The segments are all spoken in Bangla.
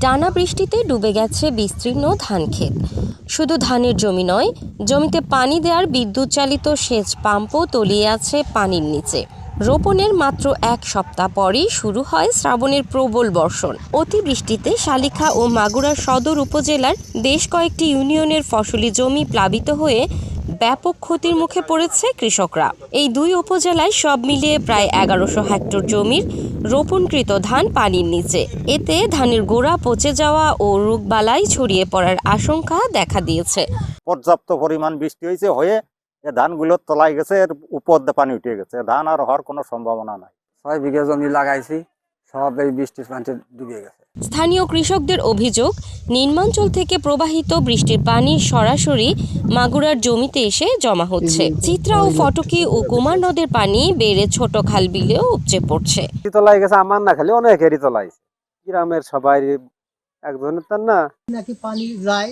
টানা বৃষ্টিতে ডুবে গেছে বিস্তীর্ণ ধানক্ষেত। শুধু ধানের জমি নয়, জমিতে পানি দেওয়ার বিদ্যুৎ চালিত সেচ পাম্পও তলিয়ে আছে পানির নিচে। রোপণের মাত্র এক সপ্তাহ পরই শুরু হয় শ্রাবণের প্রবল বর্ষণ। অতিবৃষ্টিতে শালিখা ও মাগুরা সদর উপজেলার বেশ কয়েকটি ইউনিয়নের ফসলি জমি প্লাবিত হয়ে ব্যাপক ক্ষতির মুখে পড়েছে কৃষকরা। এই দুই উপজেলায় সব মিলিয়ে প্রায় 1100 হেক্টর জমির রোপণকৃত ধান পানির নিচে। এতে ধানের গোড়া পচে যাওয়া ও রোগবালাই ছড়িয়ে পড়ার আশঙ্কা দেখা দিয়েছে। পর্যাপ্ত পরিমাণ বৃষ্টি হয়ে ধানগুলো তলায় গেছে, এর উপর দিয়ে পানি উঠে গেছে। ধান আর হওয়ার কোনো সম্ভাবনা নাই। 6 বিঘা জমি লাগাইছি, সব এই বৃষ্টির পানিতে ডুবে গেছে। স্থানীয় কৃষকদের অভিযোগ, নিম্নাঞ্চল থেকে প্রবাহিত বৃষ্টির পানি সরাসরি মাগুরার জমিতে এসে জমা হচ্ছে। চিত্রা ও ফটকি ও কুমার নদের পানি বেড়ে ছোট খাল বিলেও উপচে পড়ছে। তলায় গেছে, আমার না খালি অনেকেরই তলায়। গ্রামের সবাই একজনের তার না নাকি পানি যায়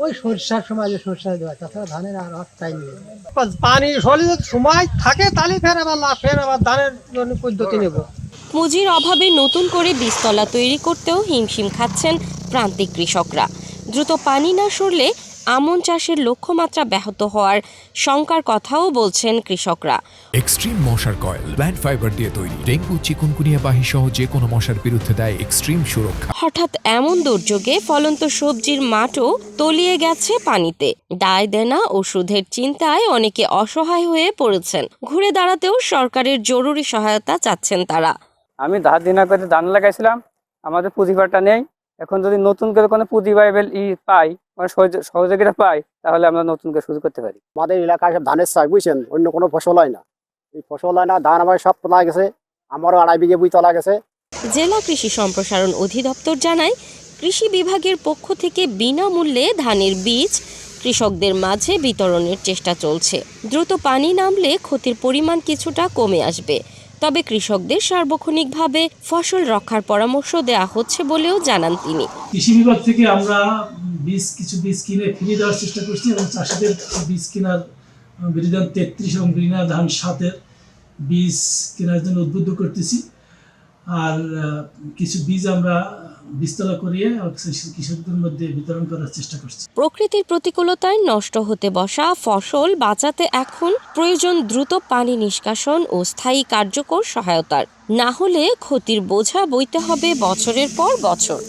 ওই সরষার সময়, যে সরষা দেওয়া, তাছাড়া ধানের আর টাইম নেই। পানি সরিয়ে সময় থাকে তাহলে ফের আবার ধানের জন্য পদ্ধতি নেব। পুঁজির অভাবে নতুন করে বীজতলা তৈরি করতেও হিমশিম খাচ্ছেন প্রান্তিক কৃষকরা। দ্রুত পানি না সরলে আমন চাষের লক্ষ্যমাত্রা ব্যাহত হওয়ার শঙ্কার কথাও বলছেন কৃষকরা। এক্সট্রিম মশার কয়েল প্ল্যান্ট ফাইবার দিয়ে তৈরি, ডেঙ্গু চিকুনগুনিয়া বাহি সহ যে কোনো মশার বিরুদ্ধে দেয় এক্সট্রিম সুরক্ষা। হঠাৎ এমন দুর্যোগে ফলন্ত সবজির মাঠও তলিয়ে গেছে পানিতে। দায় দেনা ও সুদের চিন্তায় অনেকে অসহায় হয়ে পড়েছেন। ঘুরে দাঁড়াতেও সরকারের জরুরি সহায়তা চাচ্ছেন তারা। আমি ধার দিনা করে ধান লাগাইছিলাম, আমাদের পুঁজিবারটা নেই। এখন যদি নতুন করে কোনো পুঁজি পাই, মানে সহযোগিতা পাই, তাহলে আমরা নতুন করে শুরু করতে পারি। আমাদের এলাকায় সব ধানের চাষ, বুঝছেন, অন্য কোনো ফসল হয় না। এই ফসল হয় না, ধান আমার সব তোলা গেছে, আমারও 2.5 বিঘে বই তোলা গেছে। জেলা কৃষি সম্প্রসারণ অধিদপ্তর জানায়, কৃষি বিভাগের পক্ষ থেকে বিনামূল্যে ধানের বীজ কৃষকদের মাঝে বিতরণের চেষ্টা চলছে। দ্রুত পানি নামলে ক্ষতির পরিমাণ কিছুটা কমে আসবে। তবে কৃষকদের সার্বক্ষণিকভাবে ফসল রক্ষার পরামর্শ দেওয়া হচ্ছে বলেও জানান তিনি। কৃষি বিভাগ থেকে আমরা কিছু বীজ কিনে ফিরিয়ে দেওয়ার চেষ্টা করছি এবং চাষিদের বীজ কেনার বিরিধান 33 এবং বিরিধান ধান 7-এর বীজ কেনার জন্য উদ্বুদ্ধ করতেছি। আর কিছু বীজ আমরা বীজতলা করিয়ে কৃষকদের মধ্যে বিতরণ করার চেষ্টা করছি। প্রকৃতির প্রতিকূলতায় নষ্ট হতে বসা ফসল বাঁচাতে এখন প্রয়োজন দ্রুত পানি নিষ্কাশন ও স্থায়ী কার্যকর সহায়তার। না হলে ক্ষতির বোঝা বইতে হবে বছরের পর বছর।